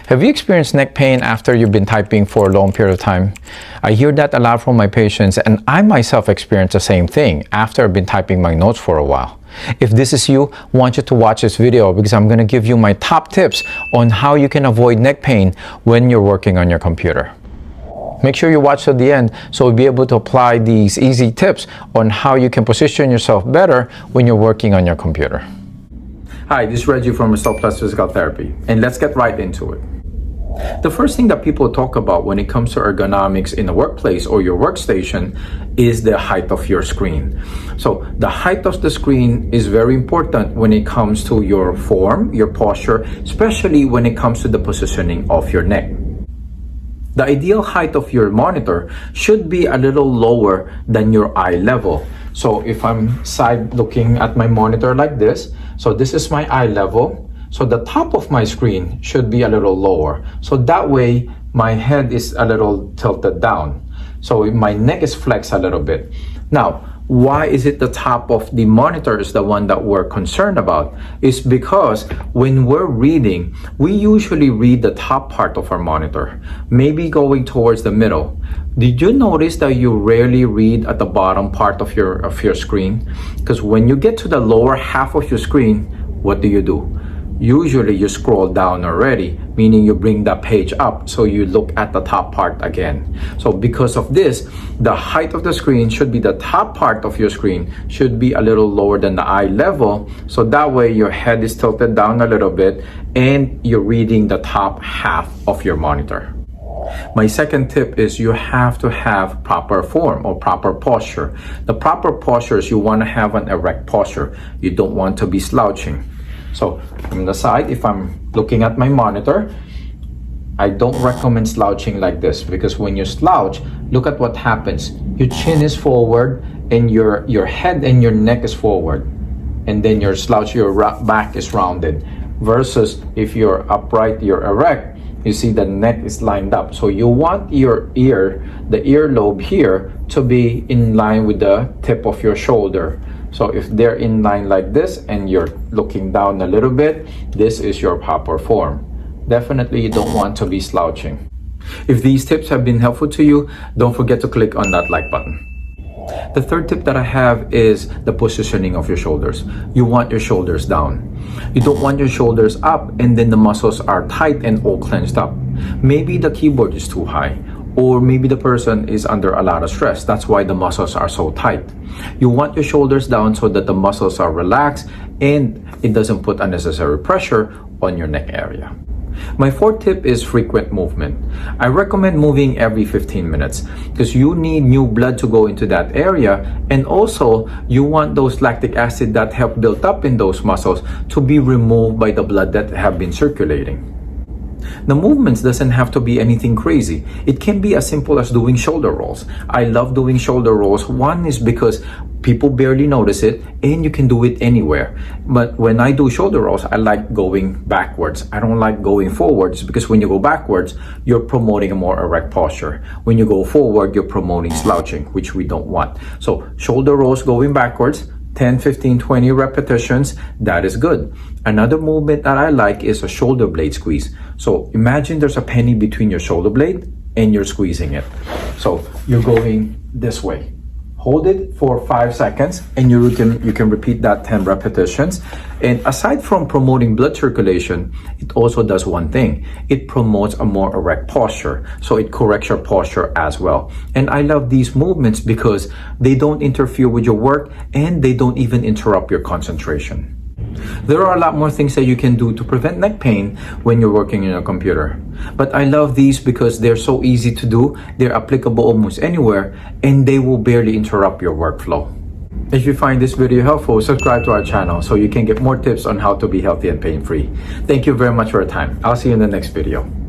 Have you experienced neck pain after you've been typing for a long period of time? I hear that a lot from my patients, and I myself experience the same thing after I've been typing my notes for a while. If this is you, I want you to watch this video because I'm going to give you my top tips on how you can avoid neck pain when you're working on your computer. Make sure you watch to the end so you'll be able to apply these easy tips on how you can position yourself better when you're working on your computer. Hi, this is Reggie from Restore Plus Physical Therapy, and let's get right into it. The first thing that people talk about when it comes to ergonomics in the workplace or your workstation is the height of your screen. So the height of the screen is very important when it comes to your form, your posture, especially when it comes to the positioning of your neck. The ideal height of your monitor should be a little lower than your eye level. So if I'm side looking at my monitor like this, so this is my eye level. So the top of my screen should be a little lower. So that way my head is a little tilted down. So my neck is flexed a little bit. Now, why is it the top of the monitor is the one that we're concerned about? Is because when we're reading, we usually read the top part of our monitor, maybe going towards the middle. Did you notice that you rarely read at the bottom part of your screen? Because when you get to the lower half of your screen, what do? Usually you scroll down already, meaning you bring the page up so you look at the top part again. So because of this, the height of the screen should be the top part of your screen should be a little lower than the eye level. So that way your head is tilted down a little bit and you're reading the top half of your monitor. My second tip is you have to have proper form or proper posture. The proper posture is you want to have an erect posture. You don't want to be slouching. So from the side, if I'm looking at my monitor, I don't recommend slouching like this because when you slouch, look at what happens. Your chin is forward and your head and your neck is forward. And then your slouch, your back is rounded. Versus if you're upright, you're erect, you see the neck is lined up. So you want your ear, the earlobe here, to be in line with the tip of your shoulder. So if they're in line like this and you're looking down a little bit, this is your proper form. Definitely you don't want to be slouching. If these tips have been helpful to you, don't forget to click on that like button. The third tip that I have is the positioning of your shoulders. You want your shoulders down. You don't want your shoulders up and then the muscles are tight and all clenched up. Maybe the keyboard is too high. Or maybe the person is under a lot of stress. That's why the muscles are so tight. You want your shoulders down so that the muscles are relaxed and it doesn't put unnecessary pressure on your neck area. My fourth tip is frequent movement. I recommend moving every 15 minutes because you need new blood to go into that area, and also you want those lactic acid that have built up in those muscles to be removed by the blood that have been circulating. The movements doesn't have to be anything crazy. It can be as simple as doing shoulder rolls. I love doing shoulder rolls. One is because people barely notice it and you can do it anywhere. But when I do shoulder rolls, I like going backwards. I don't like going forwards because when you go backwards, you're promoting a more erect posture. When you go forward, you're promoting slouching, which we don't want. So shoulder rolls going backwards, 10, 15, 20 repetitions, that is good. Another movement that I like is a shoulder blade squeeze. So imagine there's a penny between your shoulder blade and you're squeezing it. So you're going this way. Hold it for 5 seconds and you can repeat that 10 repetitions. And aside from promoting blood circulation, it also does one thing. It promotes a more erect posture. So it corrects your posture as well. And I love these movements because they don't interfere with your work and they don't even interrupt your concentration. There are a lot more things that you can do to prevent neck pain when you're working on your computer. But I love these because they're so easy to do, they're applicable almost anywhere, and they will barely interrupt your workflow. If you find this video helpful, subscribe to our channel so you can get more tips on how to be healthy and pain-free. Thank you very much for your time. I'll see you in the next video.